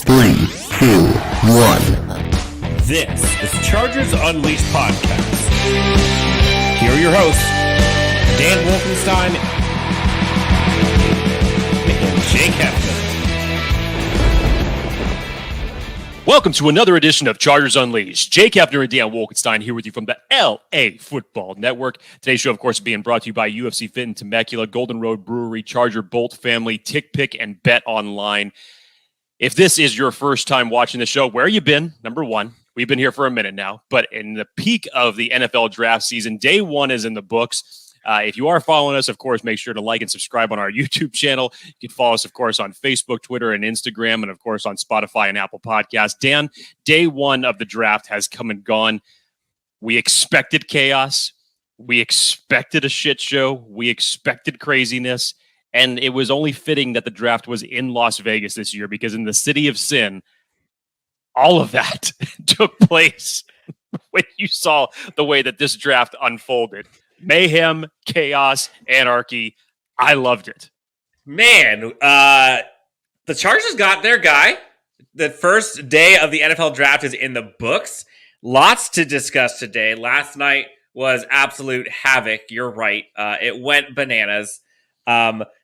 3, 2, 1. This is the Chargers Unleashed podcast. Here are your hosts, Dan Wolkenstein and Jake Hefner. Welcome to another edition of Chargers Unleashed. Jake Hefner and Dan Wolkenstein here with you from the LAFB Network. Today's show, of course, being brought to you by UFC Fit in Temecula, Golden Road Brewery, Charger Bolt Family, Tick Pick, and Bet Online. If this is your first time watching the show, where you been? Number one. We've been here for a minute now, but in the peak of the NFL draft season, day one is in the books. If you are following us, of course, make sure to like and subscribe on our YouTube channel. You can follow us, of course, on Facebook, Twitter, and Instagram, and, of course, on Spotify and Apple Podcasts. Dan, day one of the draft has come and gone. We expected chaos. We expected a shit show. We expected craziness. And it was only fitting that the draft was in Las Vegas this year because in the city of sin, all of that took place when you saw the way that this draft unfolded. Mayhem, chaos, anarchy. I loved it. Man, the Chargers got their guy. The first day of the NFL draft is in the books. Lots to discuss today. Last night was absolute havoc. You're right. It went bananas.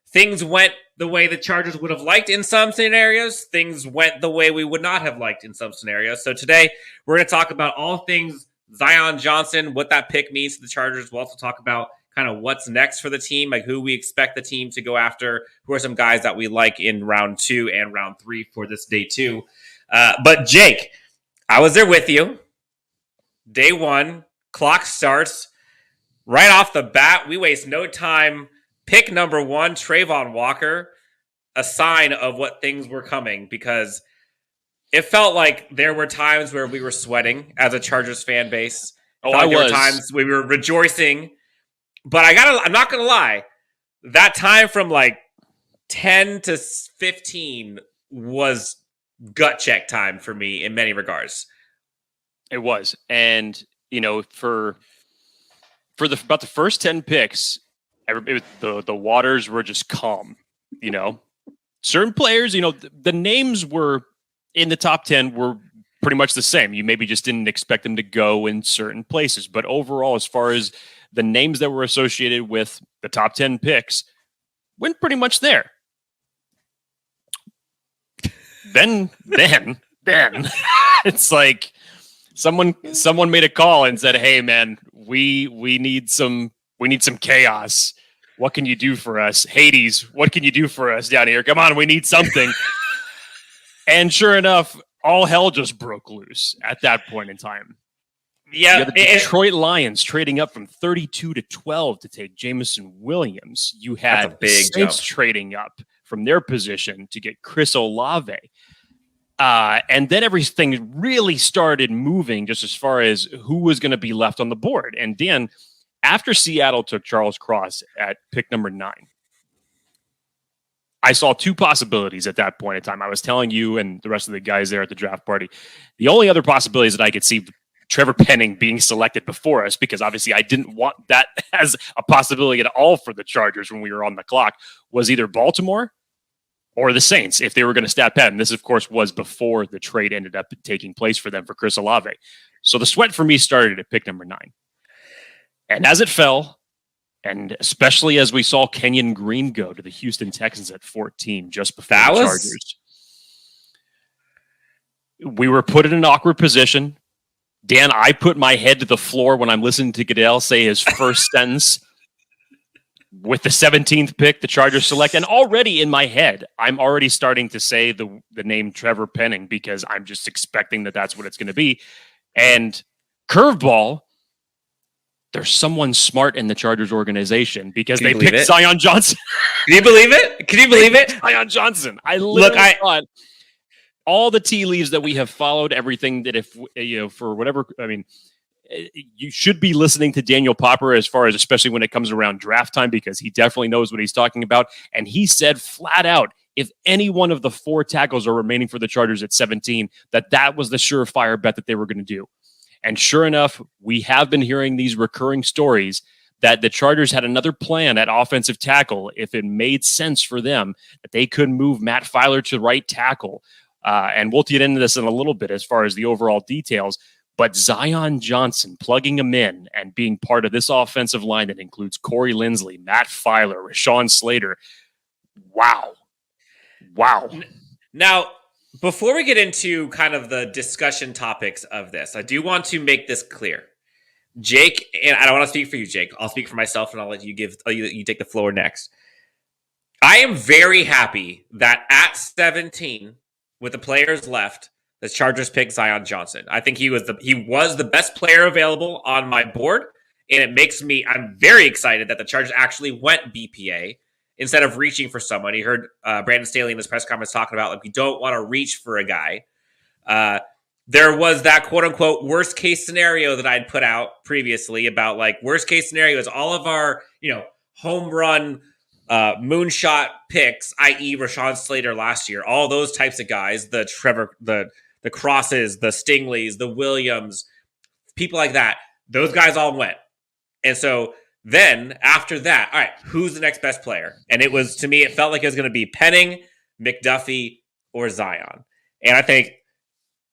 Things went the way the Chargers would have liked in some scenarios. Things went the way we would not have liked in some scenarios. So today, we're going to talk about all things Zion Johnson, what that pick means to the Chargers. We'll also talk about kind of what's next for the team, like who we expect the team to go after, who are some guys that we like in round 2 and round 3 for this day 2. But Jake, I was there with you. Day 1, clock starts. Right off the bat, we waste no time. Pick number 1, Travon Walker, a sign of what things were coming because it felt like there were times where we were sweating as a Chargers fan base. There were times we were rejoicing, but I'm not going to lie. That time from like 10 to 15 was gut check time for me in many regards. It was. And, for about the first 10 picks, the waters were just calm, Certain players, the names were in the top 10 were pretty much the same. You maybe just didn't expect them to go in certain places. But overall, as far as the names that were associated with the top 10 picks, went pretty much there. Then it's like someone made a call and said, "Hey, man, we need some chaos. What can you do for us? Hades, what can you do for us down here? Come on, we need something." And sure enough, all hell just broke loose at that point in time. Yeah, you had the Detroit Lions trading up from 32 to 12 to take Jameson Williams. You had the Saints trading up from their position to get Chris Olave. And then everything really started moving just as far as who was going to be left on the board. And Dan, after Seattle took Charles Cross at pick number 9, I saw 2 possibilities at that point in time. I was telling you and the rest of the guys there at the draft party, the only other possibilities that I could see Trevor Penning being selected before us, because obviously I didn't want that as a possibility at all for the Chargers when we were on the clock, was either Baltimore or the Saints if they were going to stat pad. And this, of course, was before the trade ended up taking place for them for Chris Olave. So the sweat for me started at pick number 9. And as it fell, and especially as we saw Kenyon Green go to the Houston Texans at 14, just before the Chargers, we were put in an awkward position. Dan, I put my head to the floor when I'm listening to Goodell say his first sentence with the 17th pick, the Chargers select. And already in my head, I'm already starting to say the name Trevor Penning because I'm just expecting that that's what it's going to be. And curveball, there's someone smart in the Chargers organization because they picked Zion Johnson. Can you believe it? Can you believe it? Zion Johnson. I literally thought all the tea leaves that we have followed, everything that for whatever, you should be listening to Daniel Popper as far as, especially when it comes around draft time, because he definitely knows what he's talking about. And he said flat out, if any one of the 4 tackles are remaining for the Chargers at 17, that was the surefire bet that they were going to do. And sure enough, we have been hearing these recurring stories that the Chargers had another plan at offensive tackle if it made sense for them, that they could move Matt Filer to right tackle. And we'll get into this in a little bit as far as the overall details. But Zion Johnson plugging him in and being part of this offensive line that includes Corey Linsley, Matt Filer, Rashawn Slater. Wow. Now, before we get into kind of the discussion topics of this, I do want to make this clear. Jake, and I don't want to speak for you, Jake. I'll speak for myself, and I'll let you you take the floor next. I am very happy that at 17, with the players left, the Chargers picked Zion Johnson. I think he was the best player available on my board, and I'm very excited that the Chargers actually went BPA instead of reaching for someone. You heard Brandon Staley in his press conference talking about, like, we don't want to reach for a guy. There was that quote-unquote worst-case scenario that I'd put out previously about, like, worst-case scenario is all of our, home run moonshot picks, i.e. Rashawn Slater last year, all those types of guys, the Crosses, the Stingleys, the Williams, people like that, those guys all went. And so then after that, all right, who's the next best player? And to me, it felt like it was going to be Penning, McDuffie, or Zion. And I think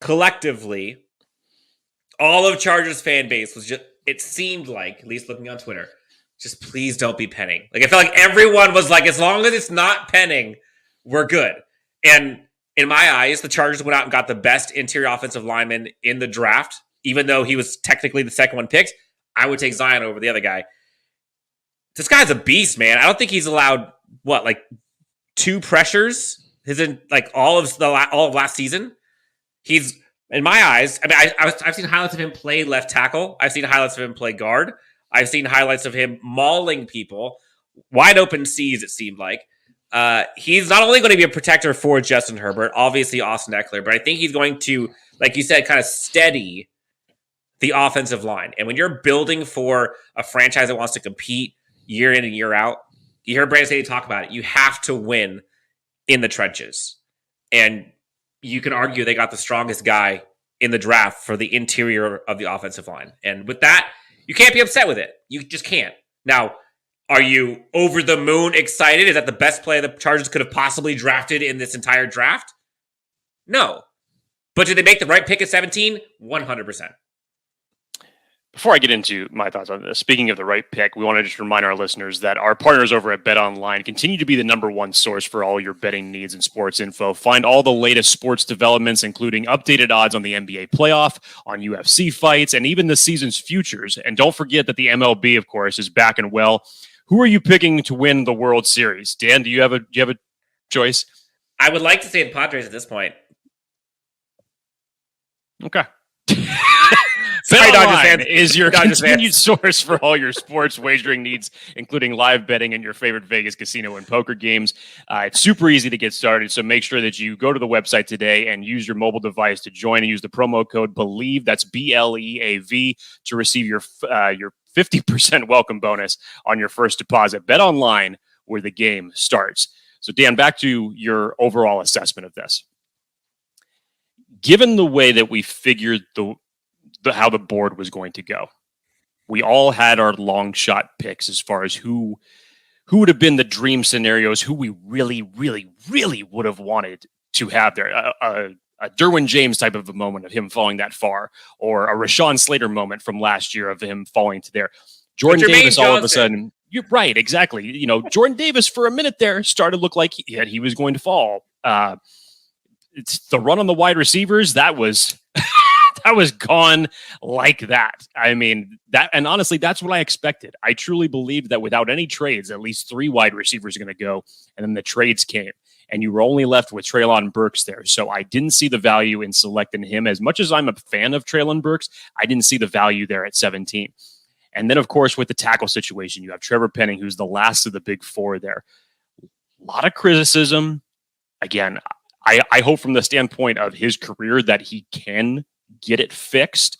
collectively, all of Chargers fan base was it seemed like, at least looking on Twitter, just please don't be Penning. Like, I felt like everyone was like, as long as it's not Penning, we're good. And in my eyes, the Chargers went out and got the best interior offensive lineman in the draft, even though he was technically the second one picked. I would take Zion over the other guy. This guy's a beast, man. I don't think he's allowed, 2 pressures all of last season. He's, in my eyes, I've seen highlights of him play left tackle. I've seen highlights of him play guard. I've seen highlights of him mauling people, wide open C's, it seemed like. He's not only going to be a protector for Justin Herbert, obviously Austin Eckler, but I think he's going to, like you said, kind of steady the offensive line. And when you're building for a franchise that wants to compete year in and year out, you hear Brandon Staley talk about it. You have to win in the trenches. And you can argue they got the strongest guy in the draft for the interior of the offensive line. And with that, you can't be upset with it. You just can't. Now, are you over the moon excited? Is that the best play the Chargers could have possibly drafted in this entire draft? No. But did they make the right pick at 17? 100%. Before I get into my thoughts on this, speaking of the right pick, we want to just remind our listeners that our partners over at BetOnline continue to be the number one source for all your betting needs and sports info. Find all the latest sports developments, including updated odds on the NBA playoff, on UFC fights, and even the season's futures. And don't forget that the MLB, of course, is back and well. Who are you picking to win the World Series? Dan, do you have a choice? I would like to say the Padres at this point. Okay. BetOnline is your continued source for all your sports wagering needs, including live betting and your favorite Vegas casino and poker games. It's super easy to get started, so make sure that you go to the website today and use your mobile device to join and use the promo code BELIEVE, that's BLEAV, to receive your 50% welcome bonus on your first deposit. BetOnline, where the game starts. So, Dan, back to your overall assessment of this. Given the way that we figured how the board was going to go, we all had our long shot picks as far as who would have been the dream scenarios, who we really, really, really would have wanted to have there. A Derwin James type of a moment of him falling that far, or a Rashawn Slater moment from last year of him falling to there. Jordan Davis all of a sudden, you're right, exactly. Jordan Davis for a minute there started to look like he was going to fall. It's the run on the wide receivers that was that was gone like that. I mean, and honestly, that's what I expected. I truly believed that without any trades, at least 3 wide receivers are going to go, and then the trades came, and you were only left with Treylon Burks there. So I didn't see the value in selecting him. As much as I'm a fan of Treylon Burks, I didn't see the value there at 17. And then, of course, with the tackle situation, you have Trevor Penning, who's the last of the big 4 there. A lot of criticism. Again, I hope from the standpoint of his career that he can get it fixed.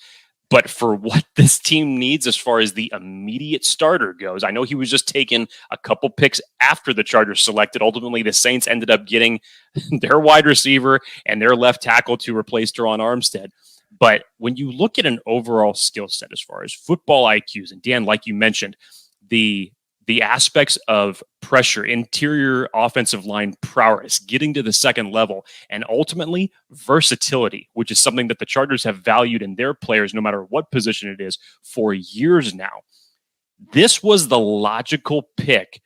But for what this team needs as far as the immediate starter goes, I know he was just taking a couple picks after the Chargers selected. Ultimately, the Saints ended up getting their wide receiver and their left tackle to replace Teron Armstead. But when you look at an overall skill set as far as football IQs, and Dan, like you mentioned, the the aspects of pressure, interior offensive line prowess, getting to the second level, and ultimately versatility, which is something that the Chargers have valued in their players, no matter what position it is, for years now. This was the logical pick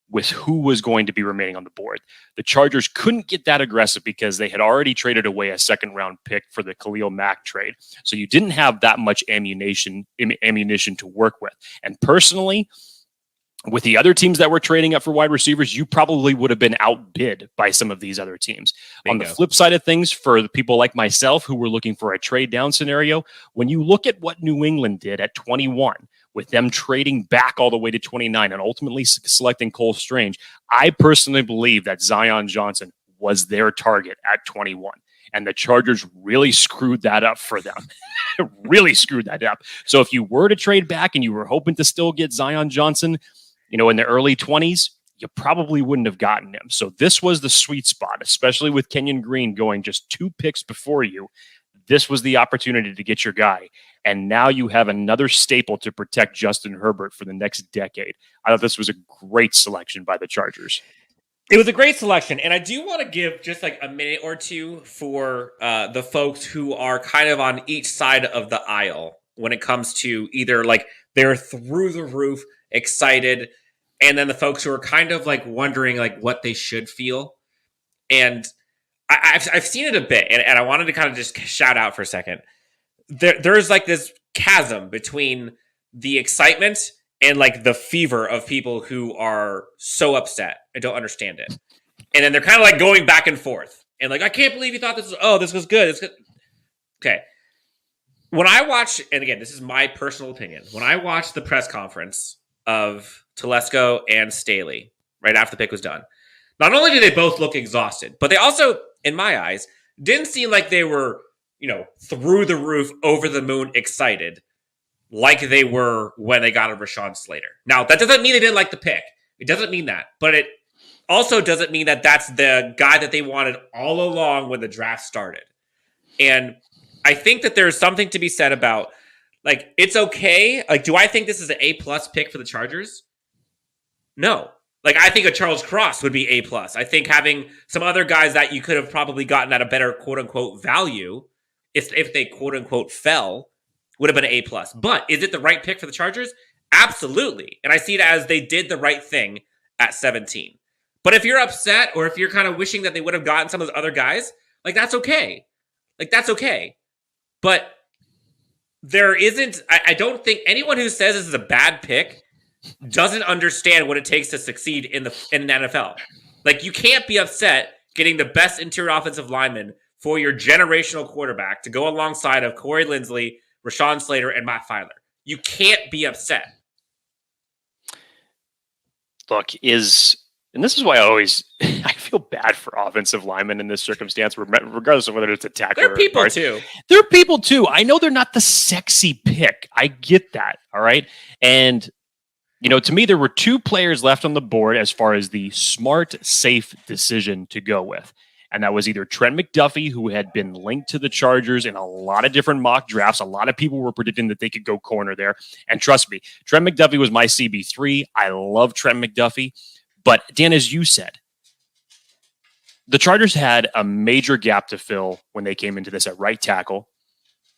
with who was going to be remaining on the board. The Chargers couldn't get that aggressive because they had already traded away a second-round pick for the Khalil Mack trade. So you didn't have that much ammunition to work with. And personally, with the other teams that were trading up for wide receivers, you probably would have been outbid by some of these other teams. Bingo. On the flip side of things, for the people like myself who were looking for a trade down scenario, when you look at what New England did at 21, with them trading back all the way to 29 and ultimately selecting Cole Strange, I personally believe that Zion Johnson was their target at 21. And the Chargers really screwed that up for them. Really screwed that up. So if you were to trade back and you were hoping to still get Zion Johnson, in the early 20s, you probably wouldn't have gotten him. So this was the sweet spot, especially with Kenyon Green going just 2 picks before you. This was the opportunity to get your guy. And now you have another staple to protect Justin Herbert for the next decade. I thought this was a great selection by the Chargers. It was a great selection. And I do want to give just like a minute or two for the folks who are kind of on each side of the aisle when it comes to either like they're through the roof excited, and then the folks who are kind of like wondering like what they should feel. And I've seen it a bit, and I wanted to kind of just shout out for a second. There's like this chasm between the excitement and like the fever of people who are so upset and don't understand it. And then they're kind of like going back and forth. And like, I can't believe you thought this was good. It's good. Okay. When I watch, and again, this is my personal opinion, when I watched the press conference of Telesco and Staley right after the pick was done, not only did they both look exhausted, but they also, in my eyes, didn't seem like they were, through the roof, over the moon excited like they were when they got a Rashawn Slater. Now, that doesn't mean they didn't like the pick. It doesn't mean that. But it also doesn't mean that that's the guy that they wanted all along when the draft started. And I think that there's something to be said about, like, it's okay. Like, do I think this is an A-plus pick for the Chargers? No. Like, I think a Charles Cross would be A-plus. I think having some other guys that you could have probably gotten at a better quote-unquote value, if they quote-unquote fell, would have been an A-plus. But is it the right pick for the Chargers? Absolutely. And I see it as they did the right thing at 17. But if you're upset, or if you're kind of wishing that they would have gotten some of those other guys, like, that's okay. Like, that's okay. But there isn't, I don't think anyone who says this is a bad pick doesn't understand what it takes to succeed in the NFL. Like, you can't be upset getting the best interior offensive lineman for your generational quarterback to go alongside of Corey Linsley, Rashawn Slater, and Matt Filer. You can't be upset. Look, and this is why I feel bad for offensive linemen in this circumstance, regardless of whether it's a tackle They're or people guard. too. They're people too. I know they're not the sexy pick. I get that. All right. And, to me, there were 2 players left on the board as far as the smart, safe decision to go with. And that was either Trent McDuffie, who had been linked to the Chargers in a lot of different mock drafts. A lot of people were predicting that they could go corner there. And trust me, Trent McDuffie was my CB3. I love Trent McDuffie. But Dan, as you said, the Chargers had a major gap to fill when they came into this at right tackle.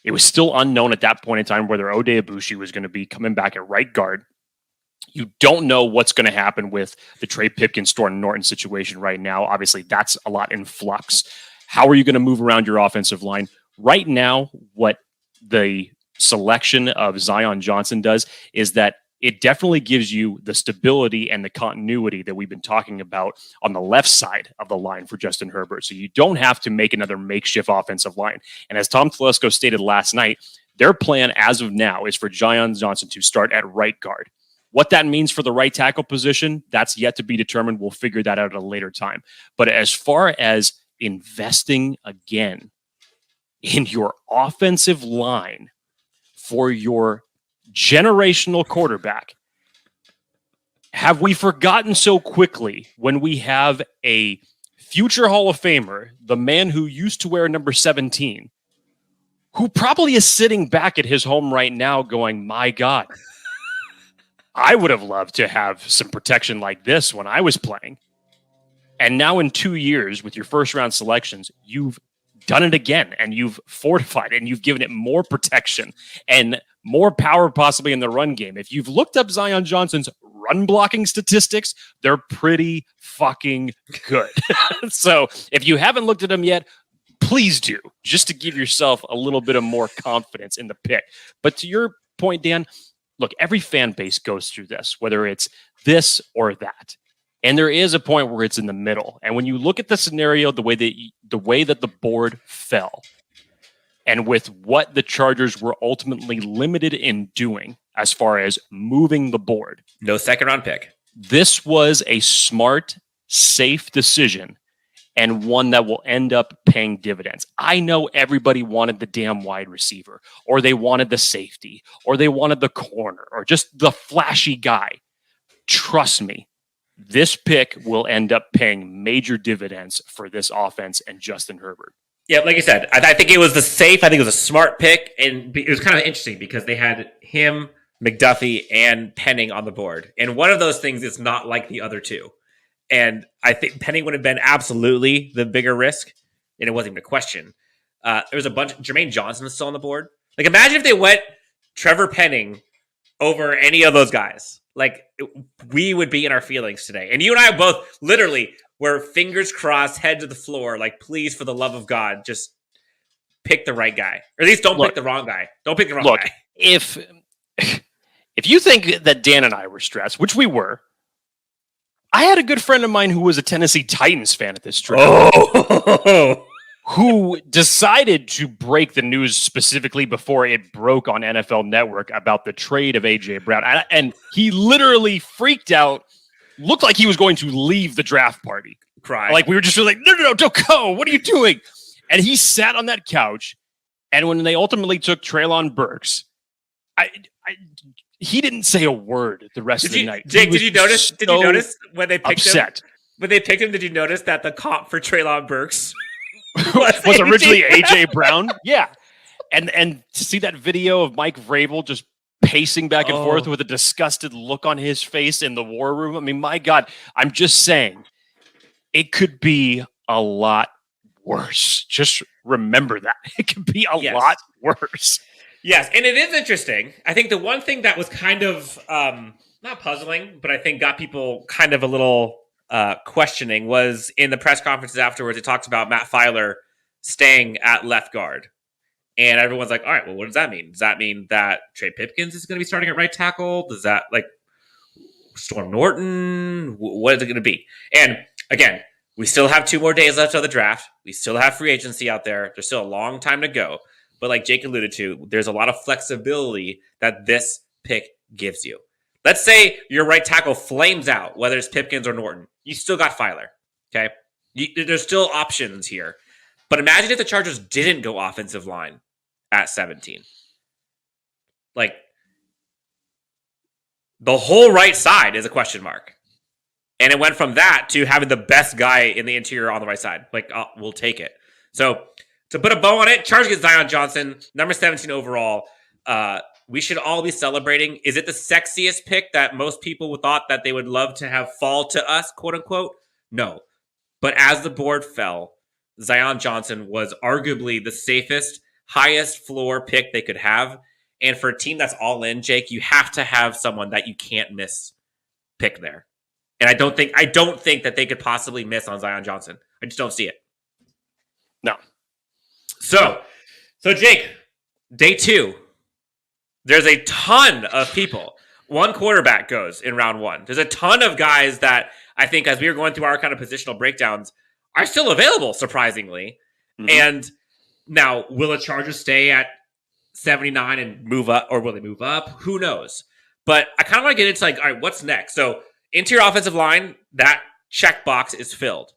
It was still unknown at that point in time whether Ode Ibushi was going to be coming back at right guard. You don't know what's going to happen with the Trey Pipkins, Thornton Norton situation right now. Obviously, that's a lot in flux. How are you going to move around your offensive line? Right now, what the selection of Zion Johnson does is that it definitely gives you the stability and the continuity that we've been talking about on the left side of the line for Justin Herbert. So you don't have to make another makeshift offensive line. And as Tom Telesco stated last night, their plan as of now is for Zion Johnson to start at right guard. What that means for the right tackle position, that's yet to be determined. We'll figure that out at a later time. But as far as investing again in your offensive line for your generational quarterback, have we forgotten so quickly when we have a future Hall of Famer, the man who used to wear number 17, who probably is sitting back at his home right now going, my God, I would have loved to have some protection like this when I was playing. And now in 2 years with your first round selections, you've done it again and you've fortified it and you've given it more protection and more power possibly in the run game. If you've looked up Zion Johnson's run blocking statistics, they're pretty fucking good. So if you haven't looked at them yet, please do, just to give yourself a little bit of more confidence in the pick. But to your point, Dan, look, every fan base goes through this, whether it's this or that. And there is a point where it's in the middle. And when you look at the scenario, the way that the board fell, and with what the Chargers were ultimately limited in doing as far as moving the board. No second round pick. This was a smart, safe decision and one that will end up paying dividends. I know everybody wanted the damn wide receiver, or they wanted the safety, or they wanted the corner, or just the flashy guy. Trust me, this pick will end up paying major dividends for this offense and Justin Herbert. Yeah, like I said, I think it was the safe. I think it was a smart pick, and it was kind of interesting because they had him, McDuffie, and Penning on the board. And one of those things is not like the other two. And I think Penning would have been absolutely the bigger risk, and it wasn't even a question. There was a bunch. Jermaine Johnson was still on the board. Like, imagine if they went Trevor Penning over any of those guys. Like, we would be in our feelings today. And you and I both literally were fingers crossed, head to the floor, like, please, for the love of God, just pick the right guy. Or at least don't pick the wrong guy. Don't pick the wrong guy. If you think that Dan and I were stressed, which we were, I had a good friend of mine who was a Tennessee Titans fan at this draft. Who decided to break the news specifically before it broke on NFL Network about the trade of A.J. Brown. And he literally freaked out, looked like he was going to leave the draft party. Cry. Like, we were just like, no, don't go. What are you doing? And he sat on that couch, and when they ultimately took Treylon Burks, he didn't say a word the rest of the night. Jake, did you notice when they picked him? When they picked him, did you notice that the comp for Treylon Burks was originally AJ Brown? Yeah. And to see that video of Mike Vrabel just pacing back and forth with a disgusted look on his face in the war room. I mean, my God, I'm just saying it could be a lot worse. Just remember that. It could be a lot worse. Yes, and it is interesting. I think the one thing that was kind of not puzzling, but I think got people kind of a little questioning was in the press conferences afterwards, it talked about Matt Filer staying at left guard. And everyone's like, all right, well, what does that mean? Does that mean that Trey Pipkins is going to be starting at right tackle? Does that, like, Storm Norton? What is it going to be? And again, we still have 2 more days left of the draft. We still have free agency out there. There's still a long time to go. But like Jake alluded to, there's a lot of flexibility that this pick gives you. Let's say your right tackle flames out, whether it's Pipkins or Norton. You still got Filer, okay? There's still options here. But imagine if the Chargers didn't go offensive line at 17. Like, the whole right side is a question mark. And it went from that to having the best guy in the interior on the right side. Like, we'll take it. So, to put a bow on it, Chargers get Zion Johnson, number 17 overall. We should all be celebrating. Is it the sexiest pick that most people thought that they would love to have fall to us, quote unquote? No. But as the board fell, Zion Johnson was arguably the safest, highest floor pick they could have. And for a team that's all in, Jake, you have to have someone that you can't miss pick there. And I don't think that they could possibly miss on Zion Johnson. I just don't see it. No. So Jake, day 2, there's a ton of people. One quarterback goes in round 1. There's a ton of guys that I think, as we were going through our kind of positional breakdowns, are still available, surprisingly. Mm-hmm. And now, will the Chargers stay at 79 and move up, or will they move up? Who knows? But I kind of want to get into, like, all right, what's next? So, interior offensive line, that checkbox is filled.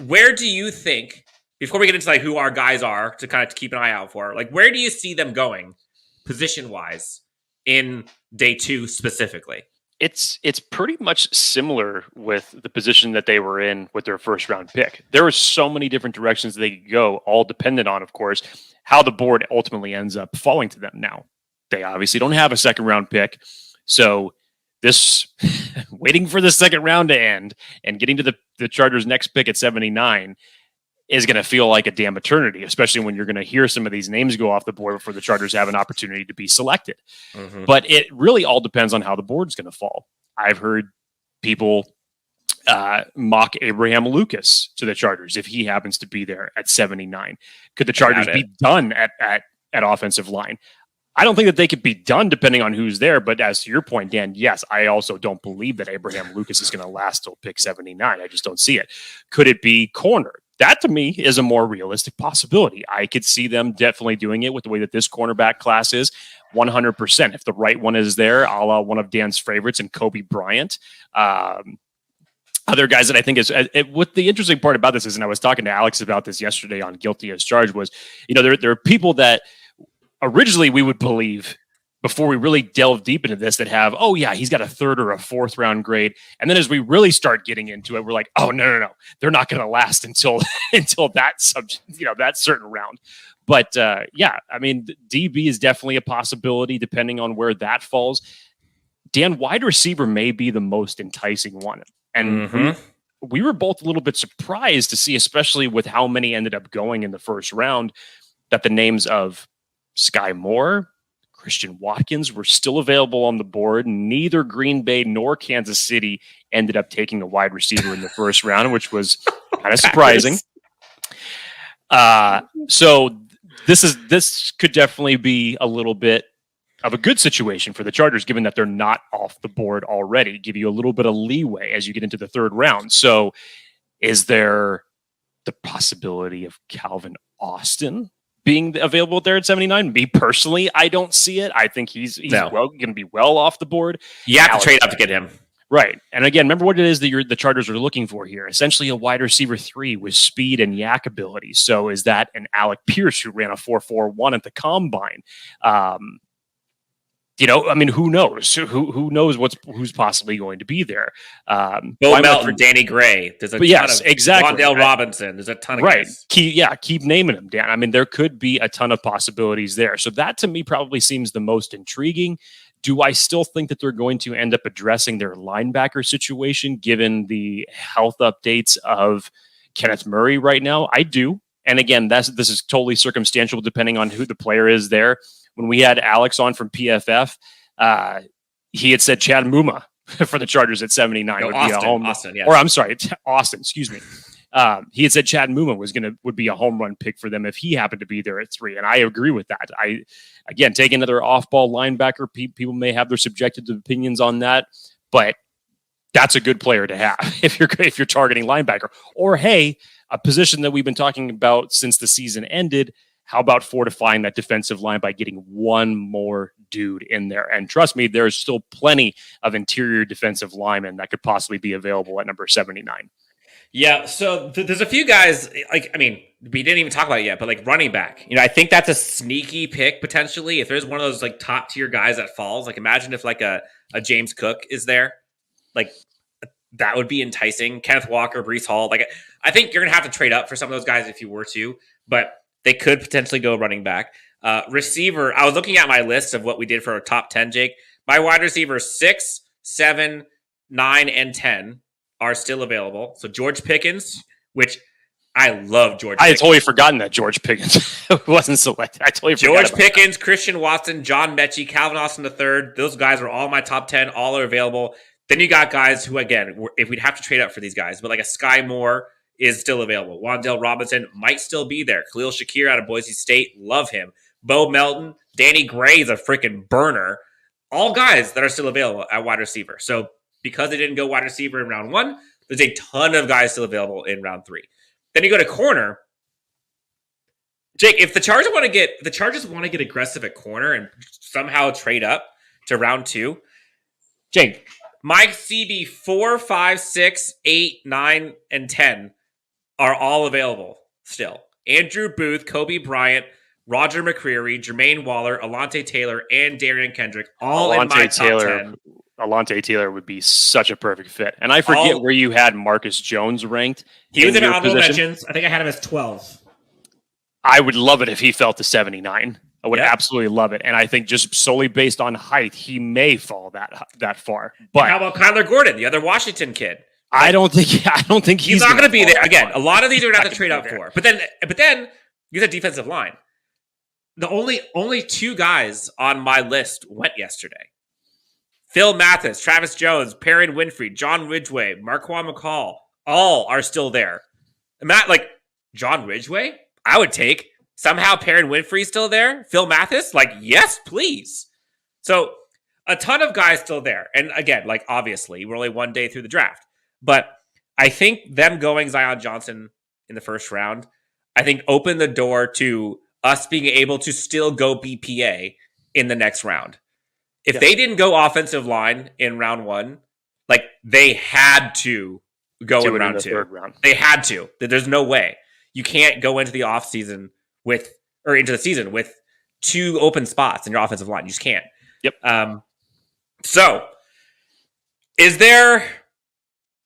Where do you think, before we get into, like, who our guys are to kind of keep an eye out for, like, where do you see them going position-wise in day 2 specifically? It's pretty much similar with the position that they were in with their first round pick. There were so many different directions they could go, all dependent on, of course, how the board ultimately ends up falling to them. Now, they obviously don't have a second round pick, so this waiting for the second round to end and getting to the Chargers' next pick at 79 is going to feel like a damn eternity, especially when you're going to hear some of these names go off the board before the Chargers have an opportunity to be selected. Mm-hmm. But it really all depends on how the board's going to fall. I've heard people mock Abraham Lucas to the Chargers if he happens to be there at 79. Could the Chargers be done at offensive line? I don't think that they could be done depending on who's there. But as to your point, Dan, yes, I also don't believe that Abraham Lucas is going to last till pick 79. I just don't see it. Could it be corner? That, to me, is a more realistic possibility. I could see them definitely doing it with the way that this cornerback class is 100%. If the right one is there, a la one of Dan's favorites and Coby Bryant. Other guys that I think is what the interesting part about this is, and I was talking to Alex about this yesterday on Guilty as Charged, was, there are people that originally we would believe before we really delve deep into this that have, oh yeah, he's got a third or a fourth round grade. And then as we really start getting into it, we're like, oh no. They're not going to last until that that certain round. But DB is definitely a possibility depending on where that falls. Dan, wide receiver may be the most enticing one. And we were both a little bit surprised to see, especially with how many ended up going in the first round, that the names of Sky Moore, Christian Watkins were still available on the board. Neither Green Bay nor Kansas City ended up taking a wide receiver in the first round, which was kind of surprising. So this could definitely be a little bit of a good situation for the Chargers, given that they're not off the board already, give you a little bit of leeway as you get into the third round. So is there the possibility of Calvin Austin being available there at 79? Me personally, I don't see it. I think he's going to be well off the board. You have to trade up to get him. Right. And again, remember what it is that the Chargers are looking for here. Essentially a wide receiver 3 with speed and yak ability. So is that an Alec Pierce who ran a 4.41 at the combine? Who knows? Who knows who's possibly going to be there? Bo Melton, Danny Gray. There's a ton of exactly. Wan'Dale Robinson. There's a ton of guys. Keep naming them, Dan. I mean, there could be a ton of possibilities there. So that to me probably seems the most intriguing. Do I still think that they're going to end up addressing their linebacker situation given the health updates of Kenneth Murray right now? I do. And again, this is totally circumstantial depending on who the player is there. When we had Alex on from PFF, he had said Chad Muma for the Chargers at 79 would be a home run. Austin, excuse me. He had said Chad Muma would be a home run pick for them if he happened to be there at 3. And I agree with that. Again, take another off-ball linebacker. People may have their subjective opinions on that, but that's a good player to have if you're targeting linebacker. Or hey, a position that we've been talking about since the season ended. How about fortifying that defensive line by getting one more dude in there? And trust me, there's still plenty of interior defensive linemen that could possibly be available at number 79. Yeah, so there's a few guys, we didn't even talk about it yet, but running back. I think that's a sneaky pick potentially. If there's one of those top tier guys that falls, imagine if a James Cook is there. That would be enticing. Kenneth Walker, Breece Hall. I think you're going to have to trade up for some of those guys if you were to, but they could potentially go running back. Receiver, I was looking at my list of what we did for our top 10, Jake. My wide receivers 6, 7, 9, and 10 are still available. So George Pickens, which I love George Pickens. I had totally forgotten that George Pickens wasn't selected. I totally forgot George Pickens, Christian Watson, John Mechie, Calvin Austin III. Those guys are all my top 10. All are available. Then you got guys who, again, if we'd have to trade up for these guys, but a Sky Moore is still available. Wan'Dale Robinson might still be there. Khalil Shakir out of Boise State, love him. Bo Melton, Danny Gray is a freaking burner. All guys that are still available at wide receiver. So because they didn't go wide receiver in round 1, there's a ton of guys still available in round 3. Then you go to corner. Jake, if the Chargers want to get aggressive at corner and somehow trade up to round 2, Jake, my CB 4, 5, 6, 8, 9, and 10 are all available still. Andrew Booth, Coby Bryant, Roger McCreary, Jermaine Waller, Alontae Taylor, and Darian Kendrick, all in my top 10. Alontae Taylor would be such a perfect fit. And I forget where you had Marcus Jones ranked. He was in honorable mentions. I think I had him as 12. I would love it if he fell to 79 I would absolutely love it. And I think just solely based on height, he may fall that far. But how about Kyler Gordon, the other Washington kid? I don't think he's not going to be there again. A lot of these are going to have to trade up for. But then you said defensive line. The only two guys on my list went yesterday. Phil Mathis, Travis Jones, Perrin Winfrey, John Ridgway, Marquand McCall, all are still there. Matt, like John Ridgway, I would take. Somehow Perrin Winfrey's still there. Phil Mathis, like, yes, please. So a ton of guys still there. And again, like, obviously, we're only one day through the draft. But I think them going Zion Johnson in the first round, I think opened the door to us being able to still go BPA in the next round. If they didn't go offensive line in round one, like they had to go in round two. They had to. There's no way. You can't go into the offseason into the season with two open spots in your offensive line. You just can't. Yep. So is there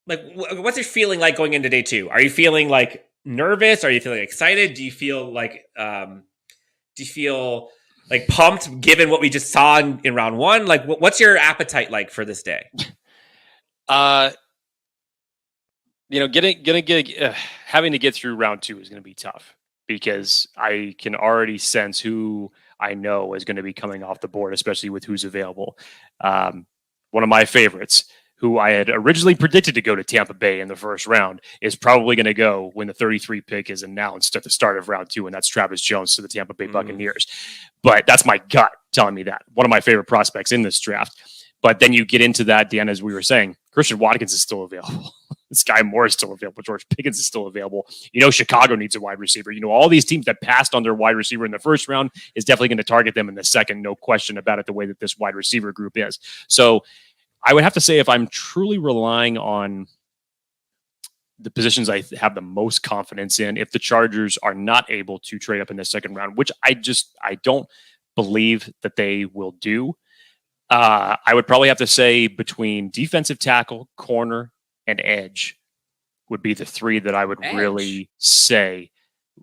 like what's your feeling like going into day two? Are you feeling like nervous? Are you feeling excited? Do you feel like pumped given what we just saw in round one? Like what's your appetite like for this day? Having to get through round two is going to be tough because I can already sense who I know is going to be coming off the board, especially with who's available. One of my favorites, who I had originally predicted to go to Tampa Bay in the first round, is probably going to go when the 33 pick is announced at the start of round two, and that's Travis Jones to the Tampa Bay Buccaneers. But that's my gut telling me that. One of my favorite prospects in this draft. But then you get into that, Dan, as we were saying, Christian Watkins is still available. Sky Moore is still available. George Pickens is still available. Chicago needs a wide receiver. All these teams that passed on their wide receiver in the first round is definitely going to target them in the second. No question about it, the way that this wide receiver group is. So I would have to say if I'm truly relying on the positions I have the most confidence in, if the Chargers are not able to trade up in the second round, which I don't believe that they will do, I would probably have to say between defensive tackle, corner, and edge would be the three that I would really say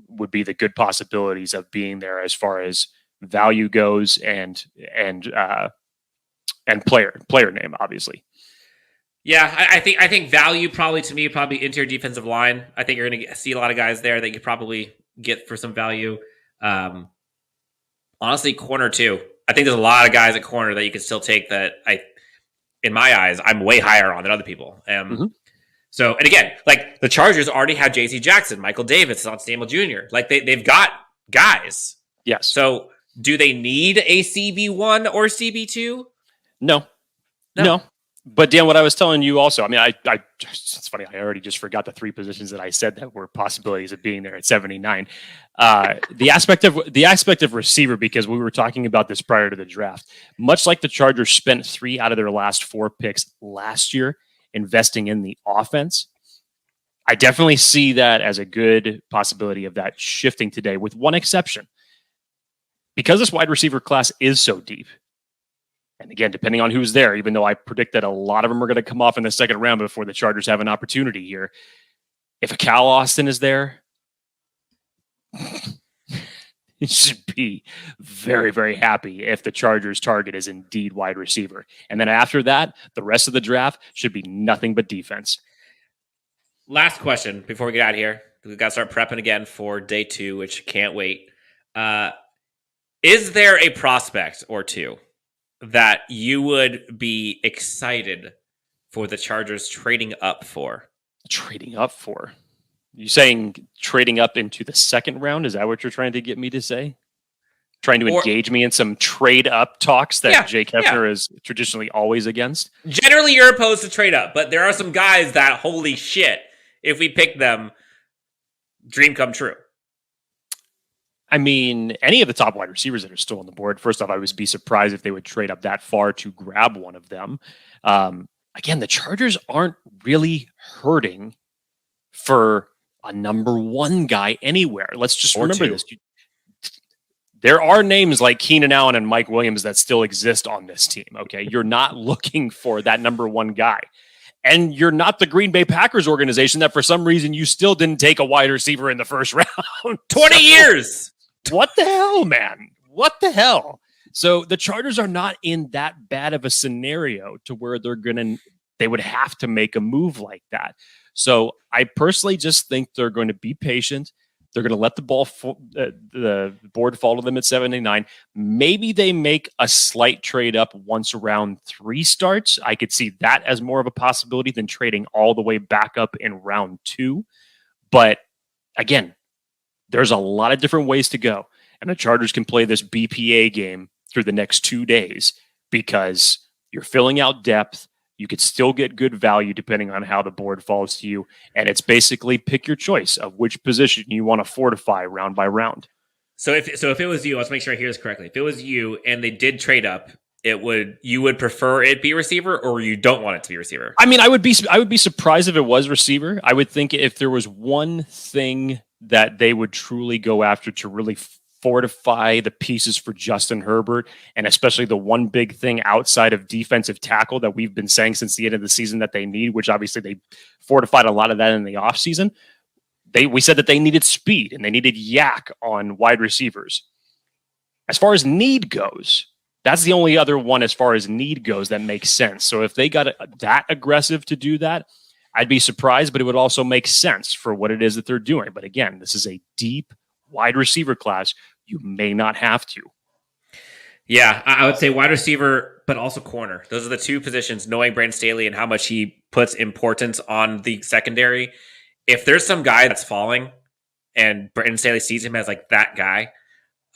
would be the good possibilities of being there as far as value goes and player name, obviously. Yeah, I think value probably interior defensive line. I think you're going to see a lot of guys there that you could probably get for some value. Honestly, corner too. I think there's a lot of guys at corner that you can still take that in my eyes, I'm way higher on than other people. So, and again, like the Chargers already have J.C. Jackson, Michael Davis, Lance Samuel Jr. Like they've got guys. Yes. So do they need a CB1 or CB2? No. But Dan, what I was telling you also, I mean, it's funny. I already just forgot the three positions that I said that were possibilities of being there at 79. The aspect of receiver, because we were talking about this prior to the draft, much like the Chargers spent 3 out of their last 4 picks last year investing in the offense. I definitely see that as a good possibility of that shifting today, with one exception. Because this wide receiver class is so deep, and again, depending on who's there, even though I predict that a lot of them are going to come off in the second round before the Chargers have an opportunity here, if a Cal Austin is there, you should be very, very happy if the Chargers' target is indeed wide receiver. And then after that, the rest of the draft should be nothing but defense. Last question before we get out of here. We've got to start prepping again for day 2, which can't wait. Is there a prospect or two that you would be excited for the Chargers trading up for? Trading up for? You saying trading up into the second round? Is that what you're trying to get me to say? Trying to engage me in some trade up talks that Jake Hefner is traditionally always against? Generally, you're opposed to trade up, but there are some guys that, holy shit, if we pick them, dream come true. I mean, any of the top wide receivers that are still on the board, first off, I would be surprised if they would trade up that far to grab one of them. Again, the Chargers aren't really hurting for a number 1 guy anywhere. Let's just remember this. There are names like Keenan Allen and Mike Williams that still exist on this team, okay? You're not looking for that number 1 guy. And you're not the Green Bay Packers organization that for some reason you still didn't take a wide receiver in the first round. 20 years! What the hell, man? what the hell? So the Chargers are not in that bad of a scenario to where they would have to make a move like that. So I personally just think they're going to be patient. They're going to let the board fall to them at 79. Maybe they make a slight trade up once round 3 starts. I could see that as more of a possibility than trading all the way back up in round 2. But again, there's a lot of different ways to go. And the Chargers can play this BPA game through the next 2 days because you're filling out depth. You could still get good value depending on how the board falls to you. And it's basically pick your choice of which position you want to fortify round by round. So if it was you, let's make sure I hear this correctly. If it was you and they did trade up, you would prefer it be receiver, or you don't want it to be receiver? I mean, I would be surprised if it was receiver. I would think if there was one thing that they would truly go after to really fortify the pieces for Justin Herbert, and especially the one big thing outside of defensive tackle that we've been saying since the end of the season that they need, which obviously they fortified a lot of that in the offseason. We said that they needed speed and they needed yak on wide receivers. As far as need goes, that's the only other one as far as need goes that makes sense. So if they got that aggressive to do that, I'd be surprised, but it would also make sense for what it is that they're doing. But again, this is a deep wide receiver class. You may not have to. Yeah, I would say wide receiver, but also corner. Those are the 2 positions, knowing Brandon Staley and how much he puts importance on the secondary. If there's some guy that's falling and Brandon Staley sees him as like that guy,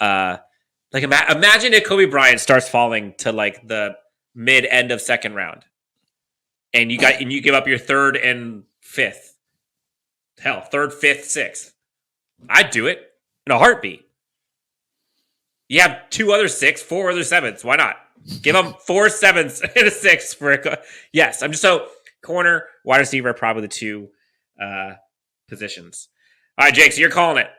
imagine if Coby Bryant starts falling to like the mid-end of second round and you give up your 3rd and 5th. Hell, 3rd, 5th, 6th. I'd do it in a heartbeat. You have 2 other 6, 4 other 7s. Why not? Give them 4 7s and a 6 for yes. I'm just so corner, wide receiver are probably the 2 positions. All right, Jake, so you're calling it.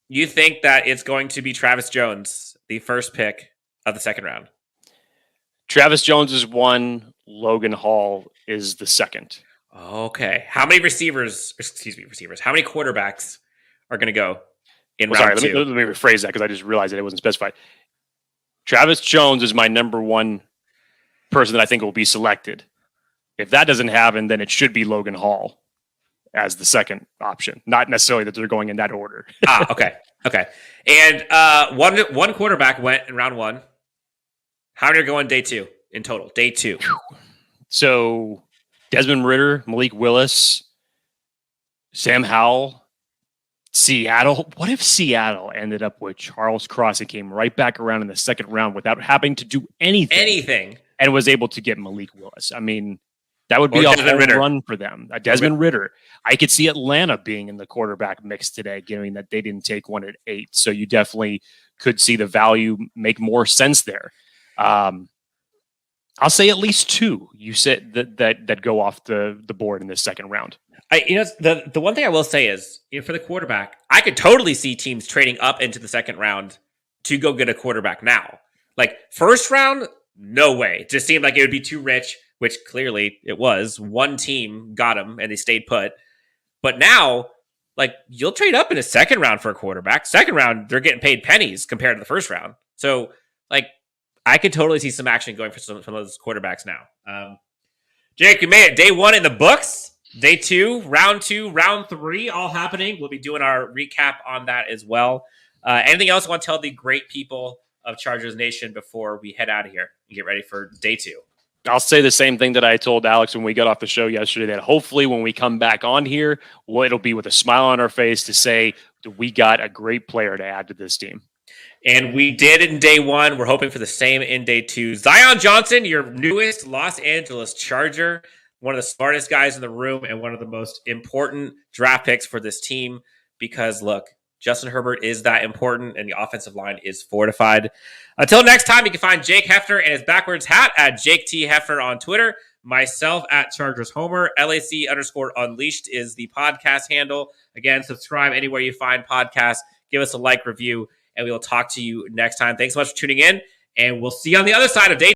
You think that it's going to be Travis Jones, the first pick of the second round? Travis Jones is 1. Logan Hall is the 2nd. Okay. How many receivers? How many quarterbacks are going to go in round 2? Let me rephrase that because I just realized that it wasn't specified. Travis Jones is my number 1 person that I think will be selected. If that doesn't happen, then it should be Logan Hall as the 2nd option. Not necessarily that they're going in that order. Okay. And one quarterback went in round 1. How many are going day 2 in total? Day 2. So Desmond Ridder, Malik Willis, Sam Howell, Seattle. What if Seattle ended up with Charles Cross and came right back around in the 2nd round without having to do anything and was able to get Malik Willis? I mean, that would be a home run for them. Desmond Ridder. I could see Atlanta being in the quarterback mix today, given that they didn't take one at 8. So you definitely could see the value make more sense there. I'll say at least 2. You said that go off the board in this 2nd round. The one thing I will say is, for the quarterback, I could totally see teams trading up into the 2nd round to go get a quarterback now. Like 1st round, no way. It just seemed like it would be too rich, which clearly it was. One team got him and they stayed put. But now, like, you'll trade up in a 2nd round for a quarterback. 2nd round, they're getting paid pennies compared to the 1st round. So, like, I could totally see some action going for some of those quarterbacks now. Jake, you made it. Day 1 in the books. Day 2, round 2, round 3, all happening. We'll be doing our recap on that as well. Anything else you want to tell the great people of Chargers Nation before we head out of here and get ready for day 2? I'll say the same thing that I told Alex when we got off the show yesterday, that hopefully when we come back on here, it'll be with a smile on our face to say we got a great player to add to this team. And we did it in day 1. We're hoping for the same in day 2. Zion Johnson, your newest Los Angeles Charger, one of the smartest guys in the room and one of the most important draft picks for this team because, look, Justin Herbert is that important and the offensive line is fortified. Until next time, you can find Jake Hefner and his backwards hat at Jake T. Hefner on Twitter. Myself at Chargers Homer. LAC_Unleashed is the podcast handle. Again, subscribe anywhere you find podcasts. Give us a like, review, and we will talk to you next time. Thanks so much for tuning in, and we'll see you on the other side of day